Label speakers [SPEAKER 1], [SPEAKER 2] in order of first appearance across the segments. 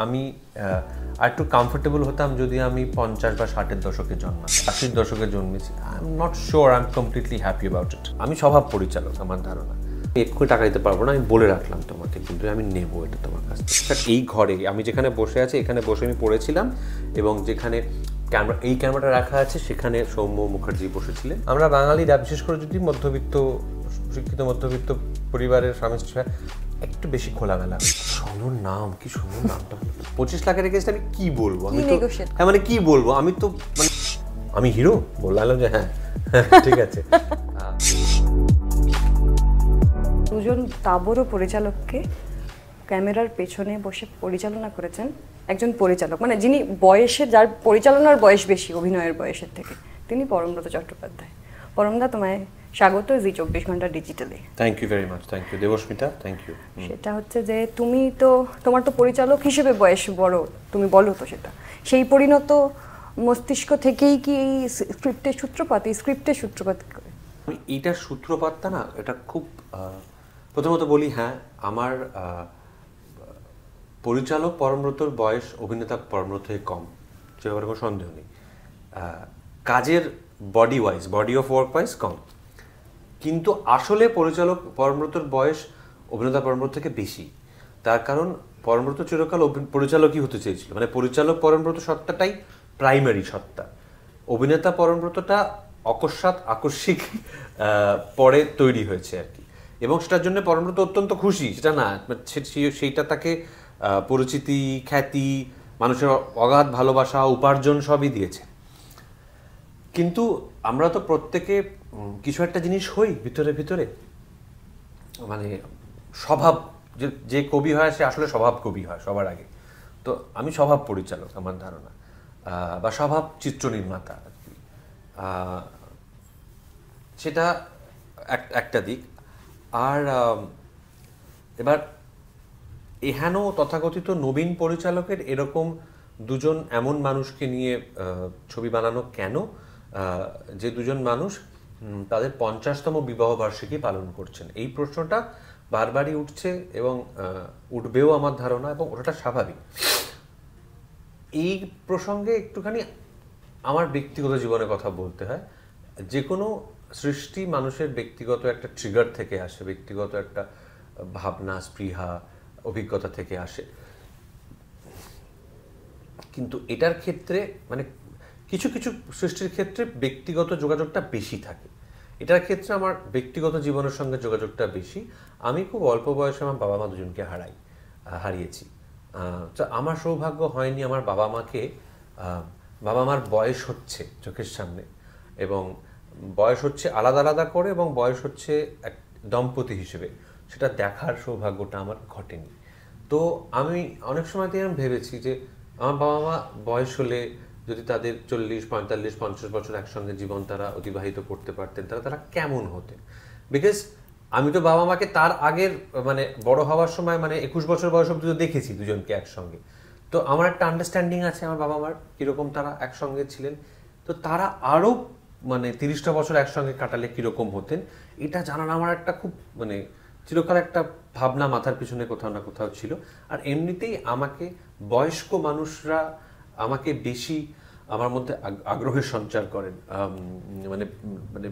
[SPEAKER 1] আমি আর একটু কমফোর্টেবল হতাম যদি আমি 50 বা 60-এর দশকে জন্মাতাম। 80-এর দশকে জন্মেছি। I am not sure I am completely happy about it. আমি স্বভাব পরিচালক, আমার ধারণা। এক্ষুনি টাকা দিতে পারবো না, আমি বলে রাখলাম তোমাকে, কিন্তু আমি নেবো এটা তোমার কাছ থেকে। এই ঘরে আমি যেখানে বসে আছি, এখানে বসে আমি পড়েছিলাম, এবং যেখানে এই ক্যামেরাটা রাখা আছে সেখানে সৌম্য মুখার্জি বসেছিলেন। আমরা বাঙালিরা, বিশেষ করে যদি মধ্যবিত্ত, শিক্ষিত মধ্যবিত্ত পরিবারের স্বামী স্ত্রী, একটু বেশি খোলামেলা। সুন্দর নাম, কি সুন্দর নামটা। 25 লাখের রেখেছি, আমি কি বলবো? আমি তো হ্যাঁ মানে কি বলবো, আমি তো মানে আমি হিরো বললাম যে হ্যাঁ ঠিক আছে।
[SPEAKER 2] দুজন তাবড় পরিচালককে ক্যামেরার পেছনে বসে পরিচালনা করেছেন একজন পরিচালক, মানে যিনি বয়সের, যার পরিচালনার বয়স বেশি অভিনয়ের বয়সের থেকে, তিনি পরমব্রত চট্টোপাধ্যায়। পরমদা, তোমায় স্বাগত জি 24 ঘন্টা ডিজিটালে।
[SPEAKER 1] Thank you very much. Thank you Debasmita, thank you.
[SPEAKER 2] সেটা হচ্ছে যে তুমি তো, তোমার তো পরিচালক হিসেবে বয়স বড়, তুমি বলো তো সেটা, সেই পরিণত মস্তিষ্ক থেকেই কি এই স্ক্রিপ্টের সূত্রপাত করে?
[SPEAKER 1] এইটার সূত্রপাতটা না, এটা খুব প্রথমত বলি, হ্যাঁ আমার পরিচালক পরমব্রতর বয়স অভিনেতা পরমব্রত থেকে কম, সে ব্যাপারে কোনো সন্দেহ নেই। কাজের বডি অফ ওয়ার্ক ওয়াইজ কম, কিন্তু আসলে পরিচালক পরমব্রতর বয়স অভিনেতা পরমব্রত থেকে বেশি। তার কারণ পরমব্রত চিরকাল পরিচালকই হতে চেয়েছিল, মানে পরিচালক পরমব্রত সত্তাটাই প্রাইমারি সত্তা। অভিনেতা পরমব্রতটা আকস্মিক পরে তৈরি হয়েছে আর কি, এবং সেটার জন্য পরমব্রত অত্যন্ত খুশি। সেটা না, সেইটা তাকে পরিচিতি, খ্যাতি, মানুষের অগাধ ভালোবাসা, উপার্জন সবই দিয়েছে। কিন্তু আমরা তো প্রত্যেকে কিছু একটা জিনিস হই ভিতরে ভিতরে, মানে স্বভাব, যে কবি হয় সে আসলে স্বভাব কবি হয় সবার আগে। তো আমি স্বভাব পরিচালক, আমার ধারণা, বা স্বভাব চিত্র নির্মাতা আর কি। সেটা একটা দিক। আর এবার এহেন তথাকথিত নবীন পরিচালকের এরকম দুজন এমন মানুষকে নিয়ে ছবি বানানো কেন, যে দুজন মানুষ তাদের 50তম বিবাহবার্ষিকী পালন করছেন? এই প্রশ্নটা বারবারই উঠছে এবং উঠবেও আমার ধারণা, এবং ওটা স্বাভাবিক। এই প্রসঙ্গে একটুখানি আমার ব্যক্তিগত জীবনের কথা বলতে হয়। যে কোনো সৃষ্টি মানুষের ব্যক্তিগত একটা ট্রিগার থেকে আসে, ব্যক্তিগত একটা ভাবনা, স্পৃহা, অভিজ্ঞতা থেকে আসে। কিন্তু এটার ক্ষেত্রে মানে কিছু কিছু সৃষ্টির ক্ষেত্রে ব্যক্তিগত যোগাযোগটা বেশি থাকে। এটার ক্ষেত্রে আমার ব্যক্তিগত জীবনের সঙ্গে যোগাযোগটা বেশি। আমি খুব অল্প বয়সে আমার বাবা মা দুজনকে হারিয়েছি। তো আমার সৌভাগ্য হয়নি আমার বাবা মার বয়স হচ্ছে চোখের সামনে, এবং বয়স হচ্ছে আলাদা আলাদা করে, এবং বয়স হচ্ছে এক দম্পতি হিসেবে, সেটা দেখার সৌভাগ্যটা আমার ঘটেনি। তো আমি অনেক সময় আমি ভেবেছি যে আমার বাবা মা বয়স হলে যদি তাদের 40, 45, 50 বছর একসঙ্গে জীবন তারা অতিবাহিত করতে পারতেন, তারা কেমন হতেন। বিকজ আমি তো বাবা মাকে তার আগের, মানে বড় হওয়ার সময়, মানে 21 বছর বয়স অবধি দেখেছি দুজনকে একসঙ্গে। তো আমার একটা আন্ডারস্ট্যান্ডিং আছে আমার বাবা মার কীরকম তারা একসঙ্গে ছিলেন। তো তারা আরও মানে 30টা বছর একসঙ্গে কাটালে কীরকম হতেন, এটা জানার আমার একটা খুব মানে চিরকাল একটা ভাবনা মাথার পিছনে কোথাও না কোথাও ছিল। আর এমনিতেই আমাকে বয়স্ক মানুষরা আমাকে বেশি আমার মধ্যে আগ্রহের সঞ্চার করেন, মানে মানে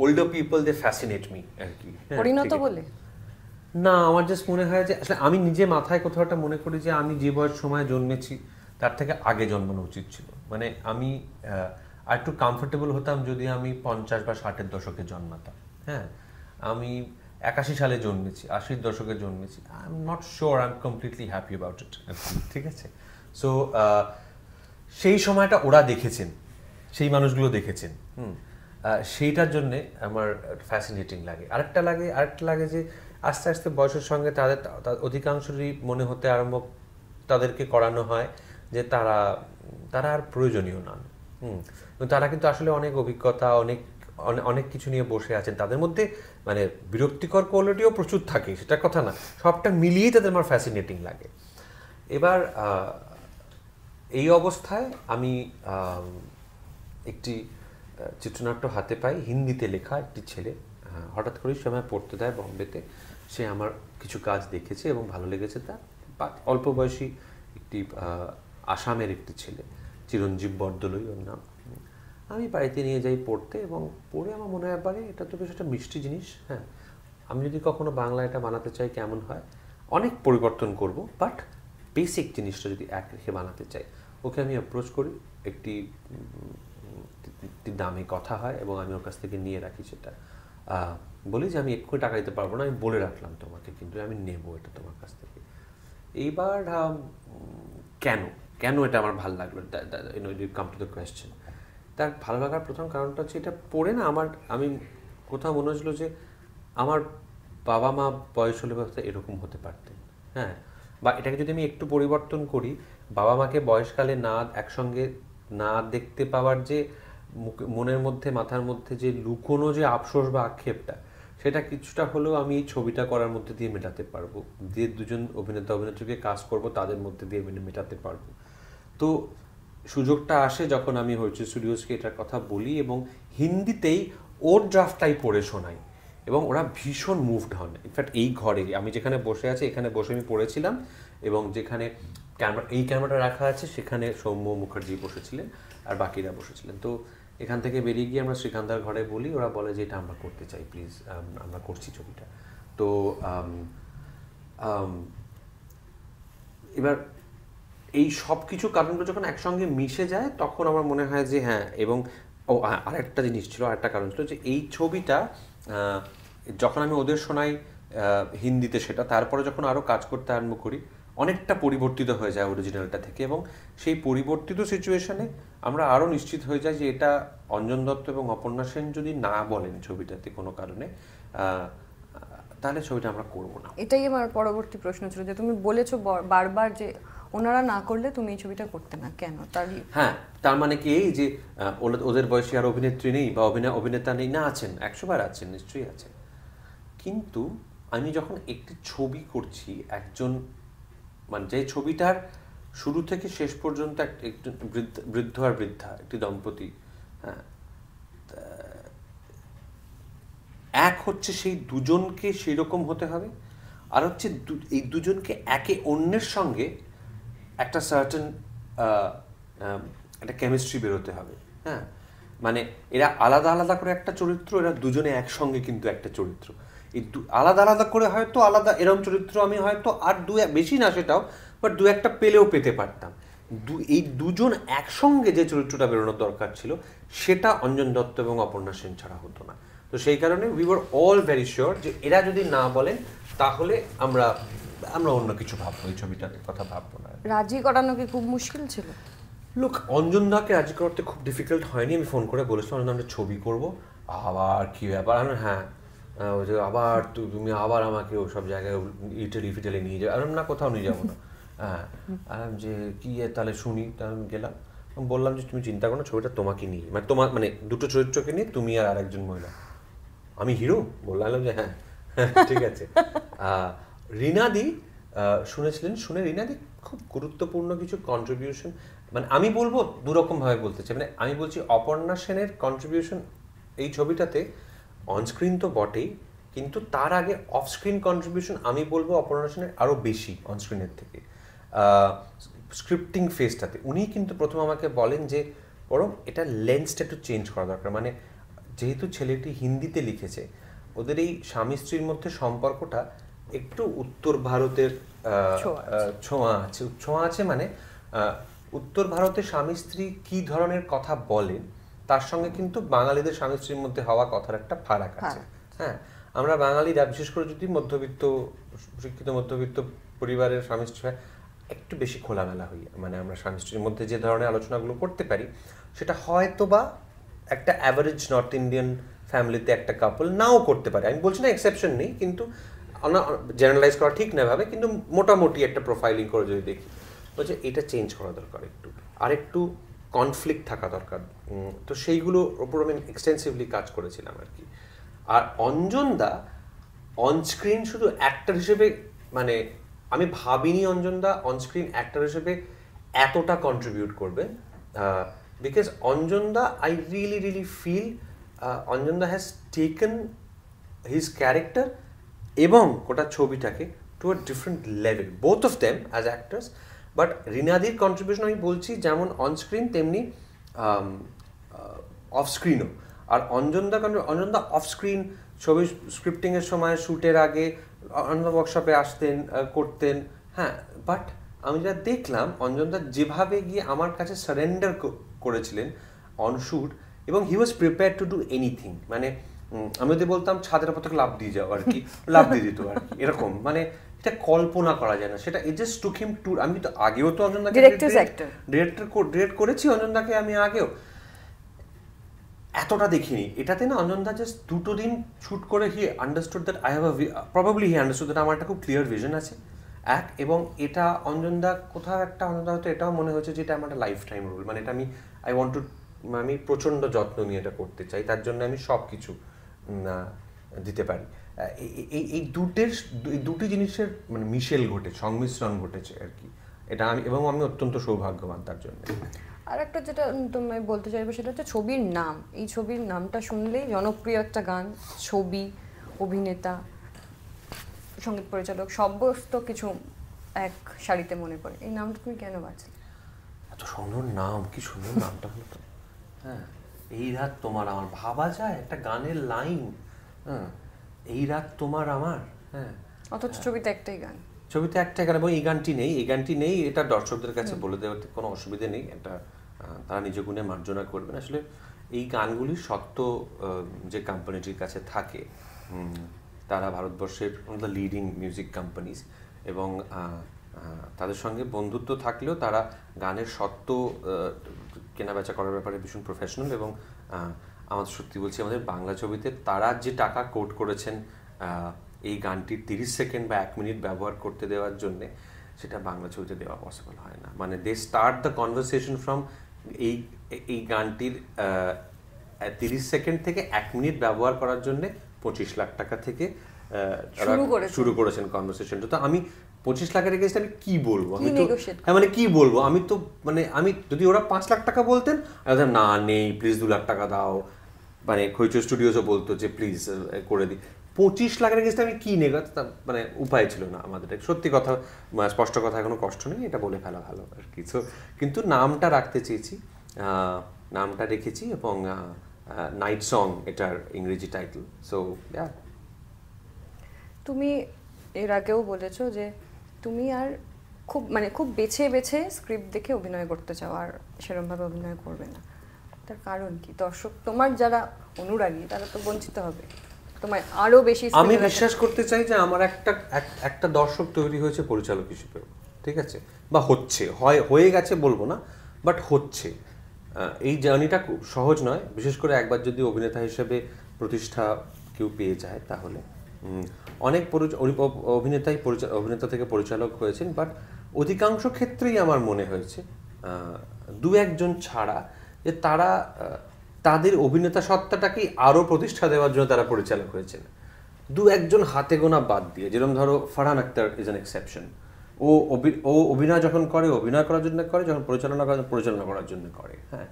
[SPEAKER 1] older people they fascinate me আর কি।
[SPEAKER 2] পরিণত বলে
[SPEAKER 1] না, আমার জাস্ট মনে হয় যে আসলে আমি নিজে মাথায় কোথাও একটা মনে করি যে আমি যে বয়স সময় জন্মেছি তার থেকে আগে জন্মানো উচিত ছিল। মানে আমি আর একটু কমফোর্টেবল হতাম যদি আমি 50 বা 60-এর দশকে জন্মাতাম। হ্যাঁ, আমি 81 সালে জন্মেছি, 80-র দশকে জন্মেছি। I am not sure I am completely happy about it. ঠিক আছে, সো সেই সময়টা ওরা দেখেছেন, সেই মানুষগুলো দেখেছেন। সেইটার জন্যে আমার ফ্যাসিনেটিং লাগে। আরেকটা লাগে যে আস্তে আস্তে বয়সের সঙ্গে তাদের অধিকাংশই মনে হতে তাদেরকে করানো হয় যে তারা আর প্রয়োজনীয় নন। তারা কিন্তু আসলে অনেক অভিজ্ঞতা, অনেক কিছু নিয়ে বসে আছেন। তাদের মধ্যে মানে বিরক্তিকর কোয়ালিটিও প্রচুর থাকে, সেটা কথা না, সবটা মিলিয়েই তাদের আমার ফ্যাসিনেটিং লাগে। এবার এই অবস্থায় আমি একটি চিত্রনাট্য হাতে পাই, হিন্দিতে লেখা একটি ছেলে হঠাৎ করেই সময় পড়তে দেয় বোম্বেতে। সে আমার কিছু কাজ দেখেছে এবং ভালো লেগেছে তার। অল্প বয়সী একটি আসামের একটি ছেলে, চিরঞ্জীব বরদলৈ ওর নাম। আমি বাড়িতে নিয়ে যাই পড়তে, এবং পড়ে আমার মনে হয় পারে এটা তো বেশ একটা মিষ্টি জিনিস। হ্যাঁ, আমি যদি কখনো বাংলা এটা বানাতে চাই কেমন হয়, অনেক পরিবর্তন করব, বাট বেসিক জিনিসটা যদি এক রেখে বানাতে চাই। ওকে আমি অ্যাপ্রোচ করি, একটি দামে কথা হয় এবং আমি ওর কাছ থেকে নিয়ে রাখি সেটা। বলি যে আমি এক্ষুনি টাকা দিতে পারবো না, আমি বলে রাখলাম তোমাকে, কিন্তু আমি নেবো এটা তোমার কাছ থেকে। এইবার কেন কেন এটা আমার ভালো লাগলো, কাম টু দ্য কোয়েশ্চেন। তার ভালো লাগার প্রথম কারণটা হচ্ছে এটা পড়ে না আমি কোথাও মনে হচ্ছিলো যে আমার বাবা মা বয়স হলে এরকম হতে পারতেন। হ্যাঁ, বা এটাকে যদি আমি একটু পরিবর্তন করি, বাবা মাকে বয়সকালে না একসঙ্গে না দেখতে পাওয়ার যে মনের মধ্যে মাথার মধ্যে যে লুকোনো যে আফসোস বা আক্ষেপটা, সেটা কিছুটা হলেও আমি এই ছবিটা করার মধ্যে দিয়ে মেটাতে পারবো। যে দুজন অভিনেতা অভিনেত্রীকে কাজ করব তাদের মধ্যে দিয়ে মেটাতে পারবো। তো সুযোগটা আসে যখন আমি হইচই স্টুডিওসকে এটার কথা বলি এবং হিন্দিতেই ওর ড্রাফটটাই পড়ে শোনাই, এবং ওরা ভীষণ মুভড হন। ইনফ্যাক্ট এই ঘরে আমি যেখানে বসে আছি এখানে বসে আমি পড়েছিলাম, এবং যেখানে ক্যামেরাটা রাখা আছে সেখানে সৌম্য মুখার্জি বসেছিলেন আর বাকিরা বসেছিলেন। তো এখান থেকে বেরিয়ে গিয়ে আমরা শ্রীকান্তার ঘরে বলি, ওরা বলে যে এটা আমরা করতে চাই, প্লিজ আমরা করছি ছবিটা। তো এবার এই সব কিছু কারণগুলো যখন একসঙ্গে মিশে যায় তখন আমার মনে হয় যে হ্যাঁ। এবং আরেকটা জিনিস ছিল, আরেকটা কারণ ছিল যে এই ছবিটা যখন আমি ওদের শোনাই হিন্দিতে, সেটা তারপরে যখন আরও কাজ করতে আরম্ভ করি অনেকটা পরিবর্তিত হয়ে যায় অরিজিনালটা থেকে, এবং সেই পরিবর্তিত সিচুয়েশনে আমরা আরও নিশ্চিত হয়ে যাই যে এটা অঞ্জন দত্ত এবং অপর্ণা সেন যদি না বলেন ছবিটাতে কোনো কারণে, তাহলে ছবিটা আমরা করবো না।
[SPEAKER 2] এটাই আমার পরবর্তী প্রশ্ন ছিল যে তুমি বলেছো বারবার যে ওনারা না করলে তুমি এই ছবিটা করতে না, কেন?
[SPEAKER 1] হ্যাঁ, তার মানে কি এই যে ওদের বয়সী আর অভিনেত্রী নেই বা অভিনেতা নেই? না, আছেন, 100 বার আছেন, নিশ্চয়ই আছেন। কিন্তু আমি যখন একটি ছবি করছি, একজন মানে যে ছবিটার শুরু থেকে শেষ পর্যন্ত একজন বৃদ্ধ আর বৃদ্ধা একটি দম্পতি, হ্যাঁ, এক হচ্ছে সেই দুজনকে সেই রকম হতে হবে, আর হচ্ছে এই দুজনকে একে অন্যের সঙ্গে একটা সার্টেন একটা কেমিস্ট্রি বেরোতে হবে। হ্যাঁ, মানে এরা আলাদা আলাদা করে একটা চরিত্র, এরা দুজনে একসঙ্গে কিন্তু একটা চরিত্র। এই আলাদা আলাদা করে হয়তো আলাদা এরকম চরিত্র আমি হয়তো আর বেশি না সেটাও, বাট দু একটা পেলেও পেতে পারতাম। এই দুজন একসঙ্গে যে চরিত্রটা বেরোনোর দরকার ছিল সেটা অঞ্জন দত্ত এবং অপর্ণা সেন ছাড়া হতো না। তো সেই কারণে we were all very sure যে এরা যদি না বলেন তাহলে আমরা অন্য কিছু ভাববো, এই ছবিটার কথা ভাববো না।
[SPEAKER 2] রাজি করানো কি খুব মুশকিল ছিল?
[SPEAKER 1] লোক, অঞ্জনদাকে রাজি করতে খুব ডিফিকাল্ট হয়নি। আমি ফোন করে বলেছিলাম অঞ্জন আমরা ছবি করবো, আবার কি ব্যাপার? হ্যাঁ, আবার তুমি আবার আমাকে ওসব জায়গায় ইটালি নিয়ে যাবে। আর না, কোথাও নিয়ে যাবো না। হ্যাঁ, যে কি তাহলে শুনি। তাহলে আমি গেলাম, বললাম যে তুমি চিন্তা করো না, ছবিটা তোমাকে নিয়ে, মানে তোমার মানে দুটো চরিত্রকে নিয়ে, তুমি আর আরেকজন মহিলা। আমি হিরো? বললাম যে হ্যাঁ ঠিক আছে। রিনাদি শুনেছিলেন, শুনে রিনাদি খুব গুরুত্বপূর্ণ কিছু কন্ট্রিবিউশন, মানে আমি বলবো দুরকমভাবে বলতে চাই। মানে আমি বলছি অপর্ণা সেনের কন্ট্রিবিউশন এই ছবিটাতে অনস্ক্রিন তো বটেই, কিন্তু তার আগে অফস্ক্রিন কন্ট্রিবিউশন আমি বলবো অপর্ণা সেনের আরও বেশি অনস্ক্রিনের থেকে। স্ক্রিপ্টিং ফেজটাতে উনি কিন্তু প্রথম আমাকে বলেন যে বরং এটা লেন্সটা একটু চেঞ্জ করা দরকার। মানে যেহেতু ছেলেটি হিন্দিতে লিখেছে, ওদের এই স্বামী স্ত্রীর মধ্যে সম্পর্কটা একটু উত্তর ভারতের ছোঁয়া আছে। মানে উত্তর ভারতের স্বামী স্ত্রী কি ধরনের কথা বলেন তার সঙ্গে কিন্তু বাঙালিদের স্বামী স্ত্রীর মধ্যে হওয়া কথার একটা ফারাক আছে। হ্যাঁ, আমরা বাঙালিরা বিশেষ করে যদি শিক্ষিত মধ্যবিত্ত পরিবারের স্বামী স্ত্রী হয়, একটু বেশি খোলামেলা হই। মানে আমরা স্বামী স্ত্রীর মধ্যে যে ধরনের আলোচনাগুলো করতে পারি সেটা হয়তো বা একটা অ্যাভারেজ নর্থ ইন্ডিয়ান ফ্যামিলিতে একটা কাপল নাও করতে পারে। আমি বলছি না এক্সেপশন নেই, কিন্তু জেনারেলাইজ করা ঠিক না ভাবে, কিন্তু মোটামুটি একটা প্রোফাইলিং করে যদি দেখি, বলছে এটা চেঞ্জ করা দরকার, আরেকটু কনফ্লিক্ট থাকা দরকার। তো সেইগুলোর ওপর আমি এক্সটেন্সিভলি কাজ করেছিলাম আর কি। আর অঞ্জনদা অনস্ক্রিন শুধু অ্যাক্টর হিসেবে, মানে আমি ভাবিনি অঞ্জনদা অনস্ক্রিন অ্যাক্টর হিসেবে এতটা কন্ট্রিবিউট করবে, বিকজ অঞ্জনদা আই রিয়েলি ফিল অঞ্জনদা হ্যাজ টেকেন হিজ ক্যারেক্টার এবং গোটা ছবিটাকে to a different level, both of them as actors. But রিনাদির কন্ট্রিবিউশন আমি বলছি যেমন অন স্ক্রিন তেমনি অফ স্ক্রিনও। আর অঞ্জনদা অফ স্ক্রিন ছবি স্ক্রিপ্টিংয়ের সময় শ্যুটের আগে অঞ্জনদা ওয়ার্কশপে আসতেন, করতেন, হ্যাঁ। বাট আমি যা দেখলাম অঞ্জনদা যেভাবে গিয়ে আমার কাছে সারেন্ডার করেছিলেন অন শ্যুট, এবং হি ওয়াজ প্রিপেয়ার টু ডু এনিথিং। মানে আমি যদি বলতাম ছাদের উপর থেকে লাফ দিয়ে যাও আর কি, লাফ দিয়ে দিত আর কি, এরকম। মানে এটা কল্পনা করা যায় না, সেটা it just took him to. আমি তো আগেও তো অঞ্জনদাকে ডিরেক্ট করেছি, অঞ্জনদাকে আমি আগেও এতটা দেখিনি। এটাতে না অঞ্জনদা জাস্ট 2 দিন শ্যুট করে he understood that I have probably he understood that আমার একটা খুব ক্লিয়ার ভিশন আছে এক। এবং এটা অঞ্জনদা কোথাও একটা অঞ্জনদা হয়তো এটাও মনে হয়েছে যে এটা আমার একটা লাইফ টাইম রোল, মানে এটা আমি প্রচণ্ড যত্ন নিয়ে এটা করতে চাই, তার জন্য আমি সব কিছু দিতে পারি। এই দুটি জিনিসের মানে মিশেল ঘটেছে, সংমিশ্রণ ঘটেছে আর কি। এটা আমি অত্যন্ত সৌভাগ্যবান তার জন্য।
[SPEAKER 2] আর একটা যেটা তোমায় বলতে চাইবো সেটা হচ্ছে ছবির নাম। এই ছবির নামটা শুনলেই জনপ্রিয় একটা গান, ছবি, অভিনেতা, সঙ্গীত পরিচালক, সমস্ত কিছু এক সারিতে মনে পড়ে। এই নামটা তুমি কেন বাঁচলে?
[SPEAKER 1] এত সুন্দর নাম, কি সুন্দর নামটা হলো তো। হ্যাঁ, এই রাত তোমার আমার, ভাবা যায় একটা গানের লাইন। হ্যাঁ, এই রাত তোমার আমার। হ্যাঁ,
[SPEAKER 2] অথচ ছবিতে একটাই গান,
[SPEAKER 1] ছবিতে একটা গান, এবং এই গানটি নেই এটা দর্শকদের কাছে বলে দেওয়াতে কোনো অসুবিধে নেই। এটা তারা নিজ গুণে মার্জনা করবেন। আসলে এই গানগুলির সত্ত্ব যে কোম্পানিটির কাছে থাকে, তারা ভারতবর্ষের দ্য লিডিং মিউজিক কোম্পানিজ, এবং তাদের সঙ্গে বন্ধুত্ব থাকলেও তারা গানের সত্ত্ব কেনাবেচা করার ব্যাপারে ভীষণ প্রফেশনাল। এবং আমাদের সত্যি বলছি, আমাদের বাংলা ছবিতে তারা যে টাকা কোট করেছেন এই গানটির 30 সেকেন্ড বা 1 মিনিট ব্যবহার করতে দেওয়ার জন্যে, সেটা বাংলা ছবিতে দেওয়া পসিবল হয় না। মানে they start the conversation from এই গানটির 30 সেকেন্ড থেকে 1 মিনিট ব্যবহার করার জন্যে 25 লাখ টাকা থেকে শুরু করেছেন কনভারসেশনটা। তো আমি 25 লাখের এগেইনস্টে আমি কি বলবো? আমি তো মানে কি বলবো, আমি যদি ওরা 5 লাখ টাকা বলতেন, না নেই, প্লিজ 2 লাখ টাকা দাও। মানে খৈচর স্টুডিওসও বলতো যে প্লিজ করে দিই। 25 লাখের এগেইনস্টে আমি কি নেই, মানে উপায় ছিল না আমাদের। সত্যি কথা, স্পষ্ট কথা, কোনো কষ্ট নেই, এটা বলে ফেলা ভালো আর কি। কিন্তু নামটা রাখতে চেয়েছি, নামটা রেখেছি, এবং নাইট সং এটার ইংরেজি টাইটেল। So yeah.
[SPEAKER 2] তুমি এর আগেও বলেছো যে তুমি আর খুব বেছে বেছে স্ক্রিপ্ট দেখে অভিনয় করতে চাও, আর সেরকমভাবে অভিনয় করবে না। তার কারণ কি? দর্শক, তোমার যারা অনুরাগী, তারা তো বঞ্চিত হবে তোমায় আরো বেশি।
[SPEAKER 1] আমি বিশ্বাস করতে চাই যে আমার একটা দর্শক তৈরি হয়েছে পরিচালক হিসেবে, ঠিক আছে, বা হয়ে গেছে বলবো না, বাট হচ্ছে। এই জার্নিটা সহজ নয়, বিশেষ করে একবার যদি অভিনেতা হিসেবে প্রতিষ্ঠা কেউ পেয়ে যায়, তাহলে অনেক অভিনেতা থেকে পরিচালক হয়েছেন, বাট অধিকাংশ ক্ষেত্রেই আমার মনে হয়েছে 2-1 ছাড়া যে তারা তাদের অভিনেতা সত্তাটাকেই আরও প্রতিষ্ঠা দেওয়ার জন্য তারা পরিচালক হয়েছেন। 2-1 হাতে গোনা বাদ দিয়ে, যেরকম ধরো Farhan Akhtar is an exception. ও অভিনয় যখন করে অভিনয় করার জন্য করে, যখন পরিচালনা করার জন্য করে। হ্যাঁ,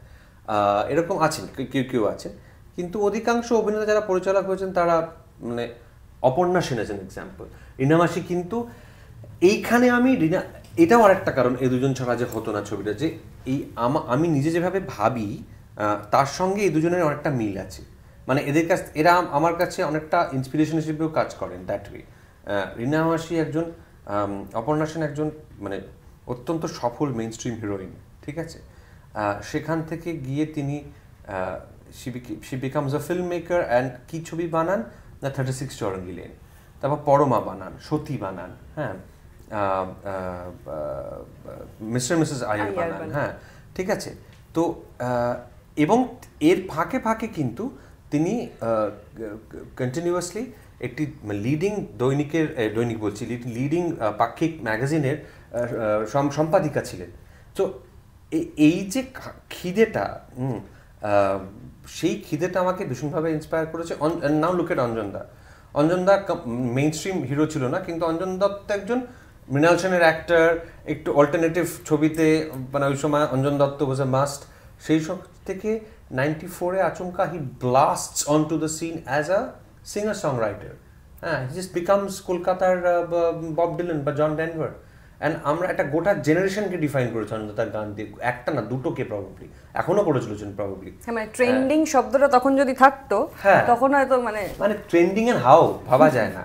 [SPEAKER 1] এরকম আছেন, কেউ আছেন। কিন্তু অধিকাংশ অভিনেতা যারা পরিচালক হয়েছেন তারা, মানে Aparna Sen as an example, Rina মাসি। কিন্তু এইখানে এটাও আরেকটা কারণ এই 2 ছাড়া যে হতো না ছবিটা, যে আমি নিজে যেভাবে ভাবি তার সঙ্গে এই 2জনের অনেকটা মিল আছে। মানে এরা আমার কাছে অনেকটা ইন্সপিরেশন হিসেবেও কাজ করেন দ্যাট ওয়ে। রিনা মাসি একজন, অপর্ণা সেন একজন মানে অত্যন্ত সফল মেইন স্ট্রিম হিরোইন, ঠিক আছে। সেখান থেকে গিয়ে তিনি she becomes a film maker, and কি ছবি বানান না 36 চৌরঙ্গি লেন, তারপর পরমা বানান, সতী বানান, হ্যাঁ, মিস্টার মিসেস আয়ার বানান, হ্যাঁ, ঠিক আছে। তো এবং এর ফাঁকে ফাঁকে কিন্তু তিনি কন্টিনিউয়াসলি একটি লিডিং লিডিং পাক্ষিক ম্যাগাজিনের সম্পাদিকা ছিলেন। তো এই যে খিদেটা, সেই খিদেটা আমাকে ভীষণভাবে ইন্সপায়ার করেছে। নাও লুক এট অঞ্জনদা মেইন স্ট্রিম হিরো ছিল না, কিন্তু অঞ্জন দত্ত একজন মৃণাল সেনের অ্যাক্টর, একটু অল্টারনেটিভ ছবিতে, মানে ওই সময় Anjan Dutt was a must. সেই সব থেকে 94-এ আচমকা he blasts on to the scene as a singer song writer. হ্যাঁ, হি জাস্ট বিকামস কলকাতার বব ডিলান বা জন ডেনভার, অ্যান্ড আমরা একটা গোটা জেনারেশনকে ডিফাইন করেছি অনন্তদার গান দিয়ে, একটা না দুটোকে প্রবাবলি, এখনো করে চলেছেন প্রবাবলি।
[SPEAKER 2] হ্যাঁ, মানে ট্রেন্ডিং শব্দটা তখন যদি থাকতো তখন হয়তো মানে
[SPEAKER 1] ট্রেন্ডিং এর হাও ভাবা যায় না।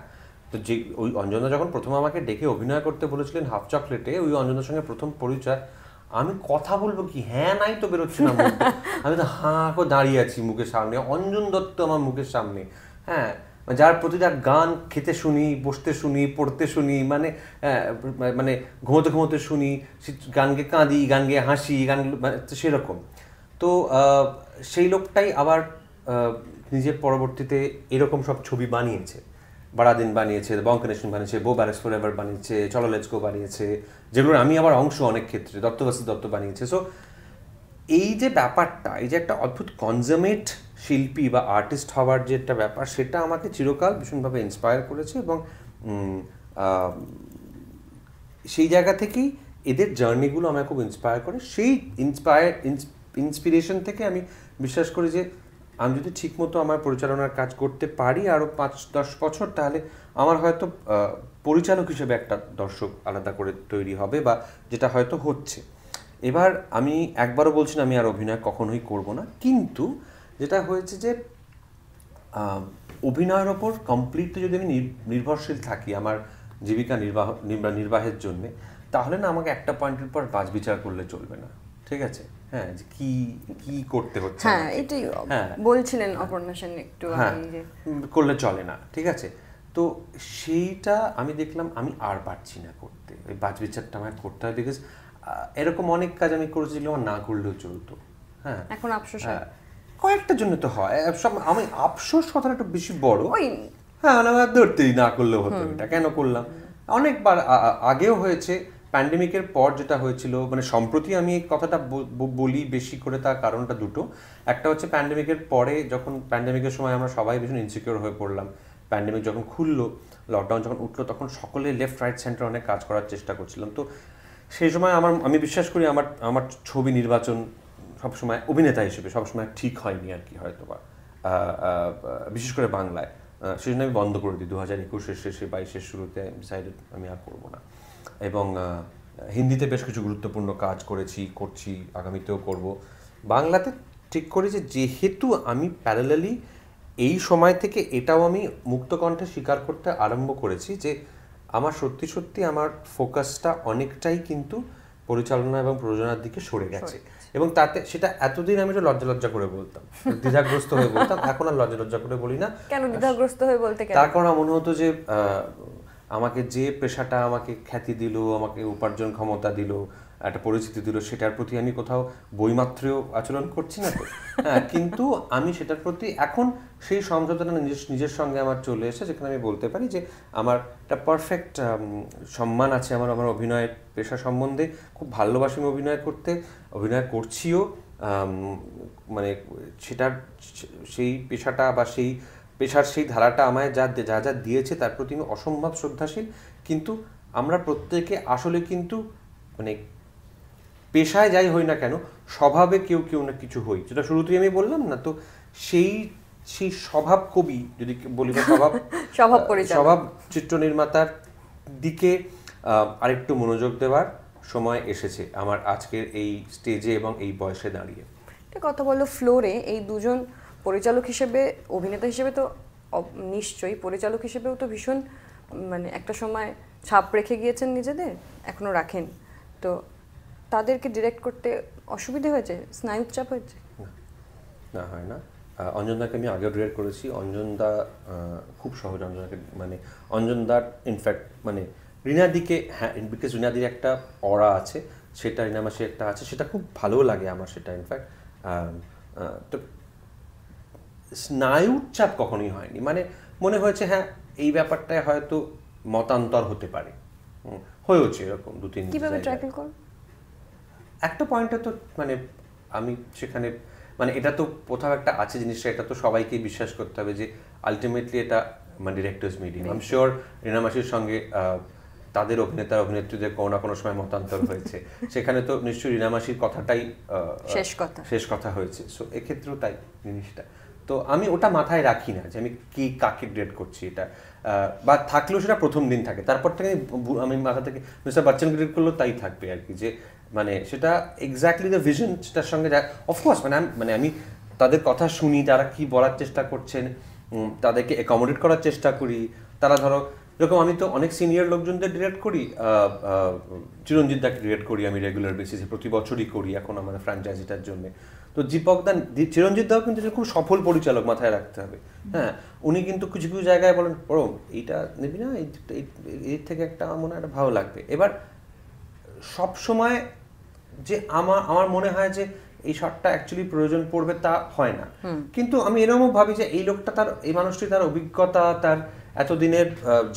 [SPEAKER 1] তো যে ওই অঞ্জনা যখন প্রথম আমাকে ডেকে অভিনয় করতে বলেছিলেন হাফ চকলেটে, ওই অঞ্জনার সঙ্গে প্রথম পরিচয়, আমি কথা বলবো কি হ্যাঁ নাই তো বেরোচ্ছে না মুখ দিয়ে। আমি তো হাঁ করে দাঁড়িয়ে আছি মুখের সামনে, অঞ্জন দত্ত আমার মুখের সামনে, হ্যাঁ, যার প্রতিটা গান খেতে শুনি, বসতে শুনি, পড়তে শুনি, মানে মানে ঘুমোতে ঘুমোতে শুনি, গান গেয়ে কাঁদি, গান গেয়ে হাসি, গান মানে সেরকম। তো সেই লোকটাই আবার নিজের পরবর্তীতে এরকম সব ছবি বানিয়েছে, বারাদিন বানিয়েছে, বঙ্কনেশন বানিয়েছে, বো ব্যারেস ফর এভার বানিয়েছে, চলো লেটস গো বানিয়েছে, যেগুলোর আমি আবার অংশ অনেক ক্ষেত্রে, দত্তবাসী দত্ত বানিয়েছে। সো এই যে ব্যাপারটা, এই যে একটা অদ্ভুত কনজামেট শিল্পী বা আর্টিস্ট হওয়ার যে একটা ব্যাপার, সেটা আমাকে চিরকাল ভীষণভাবে ইন্সপায়ার করেছে। এবং সেই জায়গা থেকেই এদের জার্নিগুলো আমাকে খুব ইন্সপায়ার করে। সেই ইন্সপিরেশন থেকে আমি বিশ্বাস করি যে আমি যদি ঠিকমতো আমার পরিচালনার কাজ করতে পারি আরও 5-10 বছর, তাহলে আমার হয়তো পরিচালক হিসেবে একটা দর্শক আলাদা করে তৈরি হবে, বা যেটা হয়তো হচ্ছে। এবার আমি একবারও বলছি না আমি আর অভিনয় কখনোই করব না, কিন্তু যেটা হয়েছে যে অভিনয়ের ওপর কমপ্লিটলি যদি আমি নির্ভরশীল থাকি আমার জীবিকা নির্বাহের জন্যে, তাহলে না আমাকে একটা পয়েন্টের পর বাছ বিচার করলে চলবে না, ঠিক আছে? হ্যাঁ, যে কি কি করতে হচ্ছে,
[SPEAKER 2] হ্যাঁ এটাই বলছিলেন অপর্ণা সেন একটু আগে যে
[SPEAKER 1] করলে চলে না, ঠিক আছে? তো সেইটা আমি দেখলাম আমি আর পারছি না করতে, ওই বাছ বিচারটা আমাকে করতে হয়। বিকজ এরকম অনেক কাজ আমি করেছিলাম আমার না করলেও চলতো। হ্যাঁ,
[SPEAKER 2] এখন আফসোস হয়
[SPEAKER 1] কয়েকটার জন্য তো হয় সব। আমি আফসোস কথাটা একটু বেশি বড়।
[SPEAKER 2] ওই
[SPEAKER 1] হ্যাঁ, আমার ধরতেই না করলেও হতো, এটা কেন করলাম। অনেকবার আগেও হয়েছে, প্যান্ডেমিকের পর যেটা হয়েছিল, মানে সম্প্রতি আমি এই কথাটা বলি বেশি করে, তার কারণটা দুটো। একটা হচ্ছে প্যান্ডেমিকের পরে, যখন প্যান্ডেমিকের সময় আমরা সবাই ভীষণ ইনসিকিউর হয়ে পড়লাম। প্যান্ডেমিক যখন খুললো, লকডাউন যখন উঠলো, তখন সকলে লেফট রাইট সেন্টার অনেক কাজ করার চেষ্টা করছিলাম। তো সেই সময় আমি বিশ্বাস করি আমার ছবি নির্বাচন সবসময় অভিনেতা হিসেবে সবসময় ঠিক হয়নি আর কি, হয়তো বা বিশেষ করে বাংলায়। সেই জন্য আমি বন্ধ করে দিই 2021-এর শেষে, 22-এর শুরুতে ডিসাইডেড আমি আর করবো না। এবং হিন্দিতে বেশ কিছু গুরুত্বপূর্ণ কাজ করছি, আগামীতেও করব। বাংলাতে ঠিক করি যে যেহেতু আমি প্যারালালি এই সময় থেকে এটাও আমি মুক্তকণ্ঠে স্বীকার করতে আরম্ভ করেছি যে আমার সত্যি সত্যি আমার ফোকাসটা অনেকটাই কিন্তু পরিচালনা এবং প্রযোজনার দিকে সরে গেছে। এবং তাতে সেটা এতদিন আমি লজ্জা করে বলতাম, দ্বিধাগ্রস্ত হয়ে বলতাম, এখন আর লজ্জা করে বলি না।
[SPEAKER 2] কেন দ্বিধাগ্রস্ত হয়ে বলতে?
[SPEAKER 1] তার কারণ মনে হতো যে আমাকে যে পেশাটা আমাকে খ্যাতি দিল, আমাকে উপার্জন ক্ষমতা দিল, একটা পরিচিতি দিল, সেটার প্রতি আমি কোথাও বইমাত্রেও আচরণ করছি না তো। হ্যাঁ, কিন্তু আমি সেটার প্রতি এখন সেই সমঝোতাটা নিজের সঙ্গে আমার চলে এসে, যেখানে আমি বলতে পারি যে আমার একটা পারফেক্ট সম্মান আছে আমার অভিনয়ের পেশা সম্বন্ধে। খুব ভালোবাসি আমি অভিনয় করতে, অভিনয় করছিও। মানে সেটার সেই পেশাটা বা সেই পেশার সেই ধারাটা আমায় যা দিয়েছে তার প্রতি আমি অসম্ভব শ্রদ্ধাশীল। কিন্তু আমরা প্রত্যেকে আসলে কিন্তু মানে পেশায় যাই হই না কেন, স্বভাবে কেউ না কিছু হই, যেটা শুরুতেই আমি বললাম না। তো সেই স্বভাব কবি যদি বলি, বা স্বভাব চিত্র নির্মাতার দিকে আরেকটু মনোযোগ দেওয়ার সময় এসেছে আমার আজকের এই স্টেজে এবং এই বয়সে দাঁড়িয়ে।
[SPEAKER 2] কথা বলো, ফ্লোরে এই দুজন পরিচালক হিসেবে, অভিনেতা হিসেবে তো নিশ্চয়ই, পরিচালক হিসেবেও তো ভীষণ মানে একটা সময় ছাপ রেখে গিয়েছেন নিজেদের, এখনো রাখেন। তো তাদেরকে ডিরেক্ট করতে অসুবিধা হয়েছে, স্নায়ুচাপ হয়েছে?
[SPEAKER 1] না, হয় না। অঞ্জনদাকে আমি আগেও ডিরেক্ট করেছি। অঞ্জনদা খুব সহজ, অঞ্জনদাকে মানে অঞ্জনদার ইনফ্যাক্ট মানে রিনাদিকে, হ্যাঁ, বিকজ রিনাদির একটা অরা আছে, সেটা রিনামাসি একটা আছে, সেটা খুব ভালো লাগে আমার, সেটা ইনফ্যাক্ট। তো স্নায়ুর চাপ কখনোই হয়নি, মানে মনে হয়েছে হ্যাঁ এই ব্যাপারটায় হয়তো মতান্তর হতে পারে, হয়েছে এরকম 2-3
[SPEAKER 2] কিভাবে ট্র্যাকেল করো
[SPEAKER 1] একটা পয়েন্টে। তো মানে আমি সেখানে মানে এটা তো কোথাও একটা আছে জিনিসটা, এটা তো সবাইকেই বিশ্বাস করতে হবে যে আলটিমেটলি এটা মানে directors meeting. I am sure রিনামাসির সঙ্গে তাদের অভিনেত্রীদের কোনো না কোনো সময় মতান্তর হয়েছে, সেখানে তো নিশ্চয়ই রিনামাসির কথাটাই শেষ কথা হয়েছে। সো এক্ষেত্রেও তাই জিনিসটা। তো আমি ওটা মাথায় রাখি না যে আমি কি কাকে ডেট করছি, এটা বা থাকলেও সেটা প্রথম দিন থাকে, তারপর থেকে আমি মাথা থেকে মিস্টার বচ্চন ডেট করলেও তাই থাকবে আর কি, যে মানে সেটা এক্স্যাক্টলি দ্য ভিশন সেটার সঙ্গে যায়। অফকোর্স মানে আমি তাদের কথা শুনি, তারা কি বলার চেষ্টা করছেন, তাদেরকে অ্যাকোমোডেট করার চেষ্টা করি। তারা ধরো যেরকম আমি তো অনেক সিনিয়র লোকজনদের ডিরেক্ট করি, চিরঞ্জিত দাকে ডিরেক্ট করি আমি রেগুলার বেসিসে, প্রতি বছরই করি এখন আমাদের ফ্র্যাঞ্চাইজিটার জন্য। তো দীপক দা, চিরঞ্জিত দাও কিন্তু খুব সফল পরিচালক, মাথায় রাখতে হবে। হ্যাঁ, উনি কিন্তু কিছু কিছু জায়গায় বলেন পরম এইটা নেবি না, এর থেকে একটা আমার মনে হয় একটা ভালো লাগবে। এবার সব সময় যে আমার মনে হয় যে এই শটটা অ্যাকচুয়ালি প্রয়োজন পড়বে তা হয় না, কিন্তু আমি এরকমও ভাবি যে এই লোকটা এই মানুষটি তার অভিজ্ঞতা, তার এতদিনের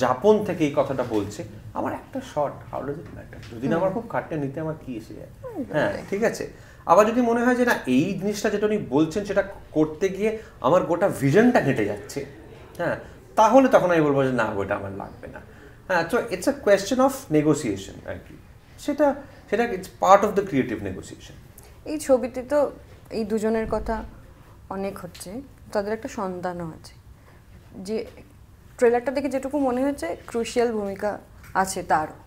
[SPEAKER 1] যাপন থেকে এই কথাটা বলছে, আমার একটা shot how does it matter, যদি আমার খুব কাটতে নিতে আমার কি এসে যায়। হ্যাঁ ঠিক আছে, আবার যদি মনে হয় যে না এই জিনিসটা যেটা উনি বলছেন সেটা করতে গিয়ে আমার গোটা ভিশনটা ঘেঁটে যাচ্ছে, হ্যাঁ, তাহলে তখন আমি বলবো যে না ওইটা আমার লাগবে না। হ্যাঁ, তো it's a question of negotiation আর কি, সেটা it's part of the creative negotiation.
[SPEAKER 2] এই ছবিতে তো এই দুজনের কথা অনেক হচ্ছে, তাদের একটা সন্তানও আছে, যে ট্রেলারটা দেখে যেটুকু মনে হচ্ছে ক্রুশিয়াল ভূমিকা আছে তারও,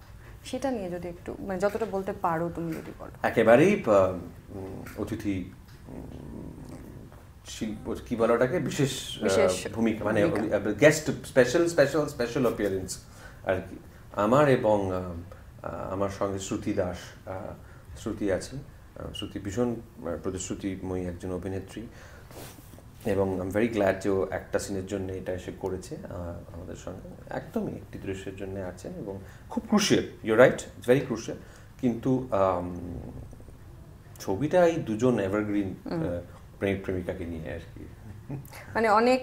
[SPEAKER 2] সেটা নিয়ে যদি একটু মানে যতটা বলতে পারো তুমি যদি বলো।
[SPEAKER 1] একেবারেই অতিথি কি বলো ওটাকে, বিশেষ ভূমিকা, মানে গেস্ট, স্পেশাল অপিয়ারেন্স আর কি আমার, এবং আমার সঙ্গে শ্রুতি দাস, শ্রুতি আছে, শ্রুতি ভীষণ প্রতিশ্রুতিময়ী একজন অভিনেত্রী, এবং আই এম ভেরি গ্ল্যাড যে ও একটা সিনের জন্য এটা এসে করেছে আমাদের সঙ্গে, একদমই একটি দৃশ্যের জন্য আছেন, এবং খুব crucial, you right, it's very crucial. কিন্তু ছবিটা এই দুজন এভারগ্রিন প্রেমিক প্রেমিকাকে নিয়ে আর কি,
[SPEAKER 2] মানে অনেক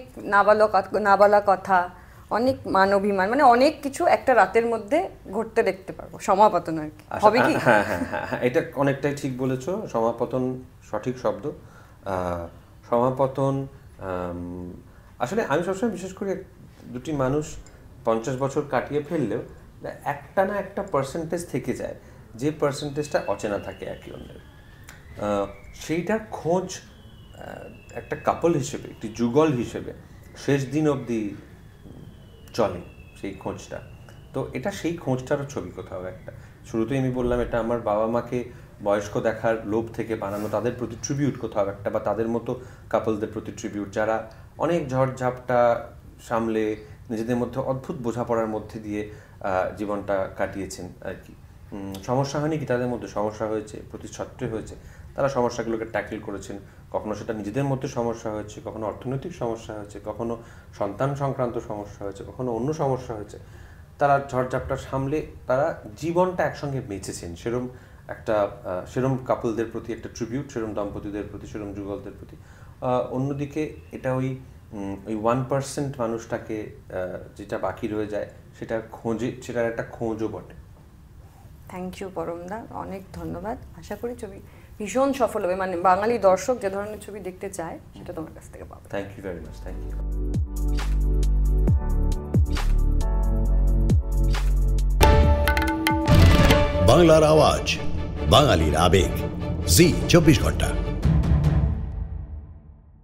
[SPEAKER 2] নাবালা কথা, অনেক মান অভিমান, মানে অনেক কিছু একটা রাতের মধ্যে ঘটতে দেখতে পারবো, সমাপতন আর কি হবে কি।
[SPEAKER 1] হ্যাঁ হ্যাঁ হ্যাঁ, এটা অনেকটাই ঠিক বলেছো, সমাপতন সঠিক শব্দ। সমাপতন আসলে আমি সবসময় বিশেষ করে দুটি মানুষ 50 বছর কাটিয়ে ফেললেও একটা না একটা পার্সেন্টেজ থেকে যায়, যে পার্সেন্টেজটা অচেনা থাকে একে অন্যের, সেইটার খোঁজ একটা কাপল হিসেবে, একটি যুগল হিসেবে শেষ দিন অবধি চলে সেই খোঁজটা। তো এটা সেই খোঁজটারও ছবি কোথাও একটা। শুরুতেই আমি বললাম এটা আমার বাবা মাকে বয়স্ক দেখার লোভ থেকে বানানো, তাদের প্রতি ট্রিবিউট কোথাও একটা, বা তাদের মতো কাপলদের প্রতি ট্রিবিউট, যারা অনেক ঝড়ঝাপটা সামলে নিজেদের মধ্যে অদ্ভুত বোঝাপড়ার মধ্যে দিয়ে জীবনটা কাটিয়েছেন আর কি। সমস্যা হয়নি কি তাদের মধ্যে, সমস্যা হয়েছে, প্রতিচ্ছত্রে হয়েছে, তারা সমস্যাগুলোকে ট্যাকেল করেছেন। কখনো সেটা নিজেদের মধ্যে সমস্যা হয়েছে, কখনো অর্থনৈতিক সমস্যা হয়েছে, কখনো সন্তান সংক্রান্ত সমস্যা হয়েছে, কখনো অন্য সমস্যা হয়েছে, তারা ঝড়ঝাপটা সামলে তারা জীবনটা একসঙ্গে বেঁচেছেন। সেরম কাপলদের প্রতি একটা ট্রিবিউট, সেরম দম্পতিদের প্রতি, সেরম যুগলদের প্রতি। অন্যদিকে এটা ওই 1% মানুষটাকে যেটা বাকি রয়ে যায় সেটার একটা খোঁজও বটে।
[SPEAKER 2] থ্যাংক ইউ পরমদা, অনেক ধন্যবাদ। আশা করি ছবি ভীষণ সফল হবে, মানে বাঙালি দর্শক যে ধরনের ছবি দেখতে চায় সেটা তোমার কাছ থেকে পাবে।
[SPEAKER 1] Thank you very much, thank you.
[SPEAKER 3] বাংলার আওয়াজ, বাঙালির আবেগ, জি 24 ঘন্টা।